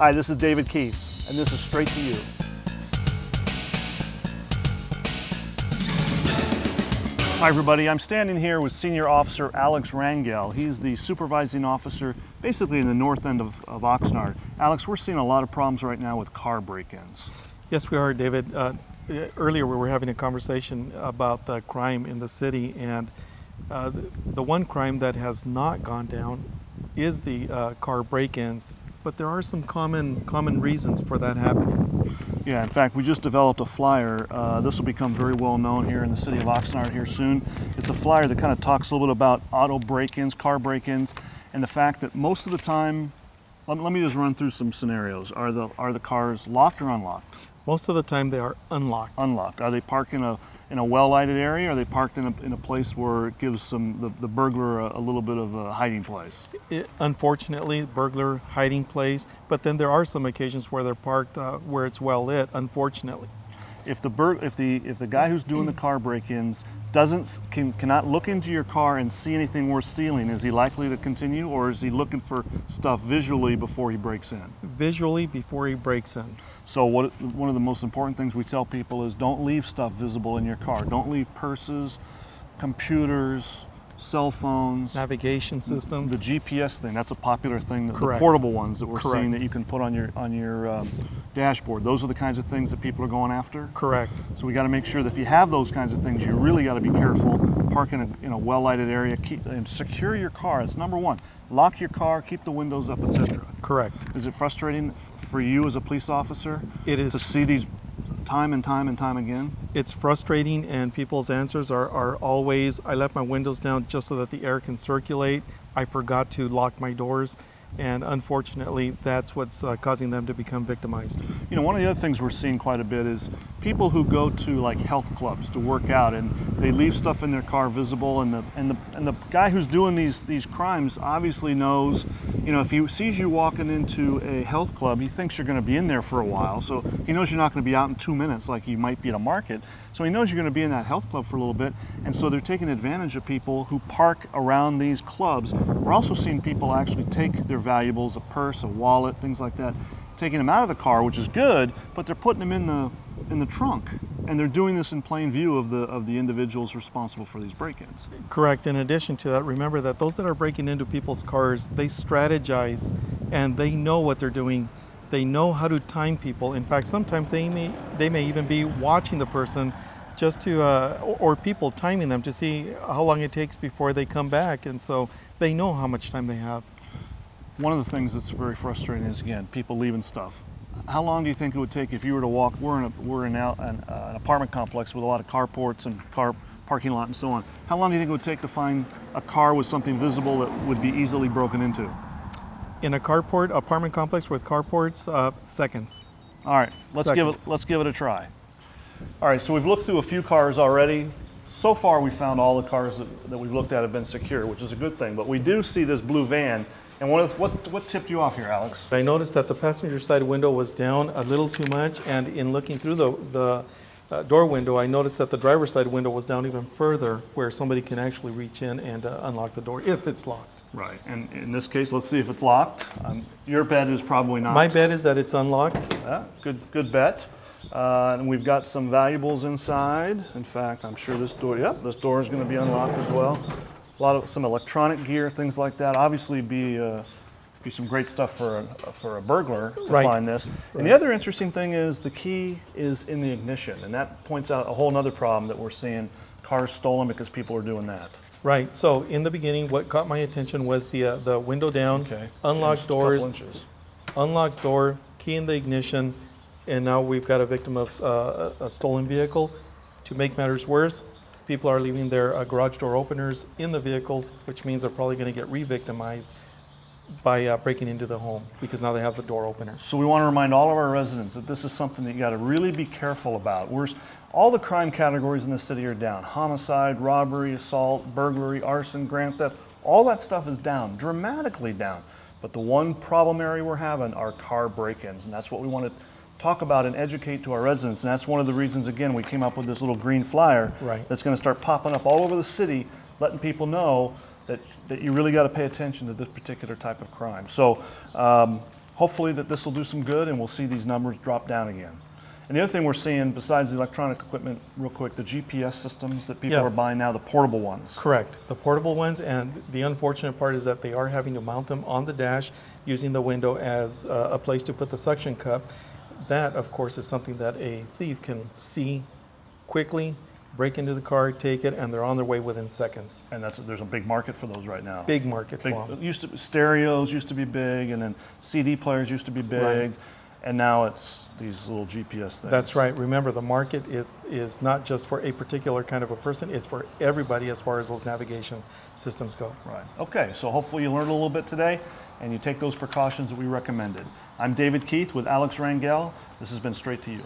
Hi, this is David Keith, and this is Straight to You. Hi everybody, I'm standing here with Senior Officer Alex Rangel. He's the supervising officer basically in the north end of Oxnard. Alex, we're seeing a lot of problems right now with car break-ins. Yes, we are, David. Earlier we were having a conversation about the crime in the city, and the one crime that has not gone down is the car break-ins, but there are some common reasons for that happening. Yeah, in fact, we just developed a flyer. This will become very well known here in the city of Oxnard here soon. It's a flyer that kind of talks a little bit about auto break-ins, car break-ins, and the fact that most of the time, let me just run through some scenarios. Are the cars locked or unlocked? Most of the time they are unlocked. Unlocked. Are they parked in a well-lighted area? Or are they parked in a place where it gives the burglar a little bit of a hiding place? Unfortunately, burglar hiding place, but then there are some occasions where they're parked where it's well lit, unfortunately. If the guy who's doing the car break-ins cannot look into your car and see anything worth stealing, is he likely to continue, or is he looking for stuff visually before he breaks in? Visually before he breaks in. So one of the most important things we tell people is don't leave stuff visible in your car. Don't leave purses, computers, cell phones, navigation systems. The GPS thing, that's a popular thing. The Correct. portable ones that we're Correct. seeing that you can put on your dashboard. Those are the kinds of things that people are going after. Correct. So we got to make sure that if you have those kinds of things, you really got to be careful. Park in a well-lighted area. And secure your car. It's number one. Lock your car, keep the windows up, etc. Correct. Is it frustrating for you as a police officer? It is. To see these time and time and time again? It's frustrating, and people's answers are always, I left my windows down just so that the air can circulate. I forgot to lock my doors. And unfortunately, that's what's causing them to become victimized. You know, one of the other things we're seeing quite a bit is people who go to like health clubs to work out, and they leave stuff in their car visible, and the guy who's doing these crimes obviously knows, you know, if he sees you walking into a health club, he thinks you're going to be in there for a while, so he knows you're not going to be out in 2 minutes like you might be at a market. So he knows you're going to be in that health club for a little bit, and so they're taking advantage of people who park around these clubs. We're also seeing people actually take their valuables, a purse, a wallet, things like that, taking them out of the car, which is good, but they're putting them in the trunk, and they're doing this in plain view of the individuals responsible for these break-ins. Correct. In addition to that, remember that those that are breaking into people's cars, they strategize and they know what they're doing. They know how to time people. In fact, sometimes they may even be watching the person just to, or people timing them to see how long it takes before they come back, and so they know how much time they have. One of the things that's very frustrating is, again, people leaving stuff. How long do you think it would take if you were to walk? We're in an apartment complex with a lot of carports and car parking lot and so on. How long do you think it would take to find a car with something visible that would be easily broken into? In a apartment complex with carports, seconds. All right, let's give it a try. All right, so we've looked through a few cars already. So far, we found all the cars that we've looked at have been secure, which is a good thing. But we do see this blue van. And what tipped you off here, Alex? I noticed that the passenger side window was down a little too much, and in looking through the door window, I noticed that the driver's side window was down even further, where somebody can actually reach in and unlock the door if it's locked. Right, and in this case, let's see if it's locked. Your bet is probably not. My bet is that it's unlocked. Yeah, good bet. And we've got some valuables inside. In fact, I'm sure this door is going to be unlocked as well. Some electronic gear, things like that. Obviously, be some great stuff for a burglar to find this. And the other interesting thing is the key is in the ignition, and that points out a whole other problem that we're seeing: cars stolen because people are doing that. Right. So in the beginning, what caught my attention was the window down, unlocked doors, unlocked door, key in the ignition, and now we've got a victim of a stolen vehicle. To make matters worse, people are leaving their garage door openers in the vehicles, which means they're probably going to get re-victimized by breaking into the home, because now they have the door opener. So we want to remind all of our residents that this is something that you got to really be careful about. All the crime categories in the city are down: homicide, robbery, assault, burglary, arson, grand theft. All that stuff is down, dramatically down. But the one problem area we're having are car break-ins, and that's what we want to talk about and educate to our residents. And that's one of the reasons, again, we came up with this little green flyer that's going to start popping up all over the city, letting people know that you really got to pay attention to this particular type of crime. So hopefully that this will do some good and we'll see these numbers drop down again. And the other thing we're seeing, besides the electronic equipment, real quick, the GPS systems that people are buying now, the portable ones. Correct, the portable ones, and the unfortunate part is that they are having to mount them on the dash using the window as a place to put the suction cup. That, of course, is something that a thief can see quickly, break into the car, take it, and they're on their way within seconds. And there's a big market for those right now. Big market for them. Stereos used to be big, and then CD players used to be big, right. And now it's these little GPS things. That's right. Remember, the market is not just for a particular kind of a person, it's for everybody as far as those navigation systems go. Right. Okay, so hopefully you learned a little bit today, and you take those precautions that we recommended. I'm David Keith with Alex Rangel. This has been Straight to You.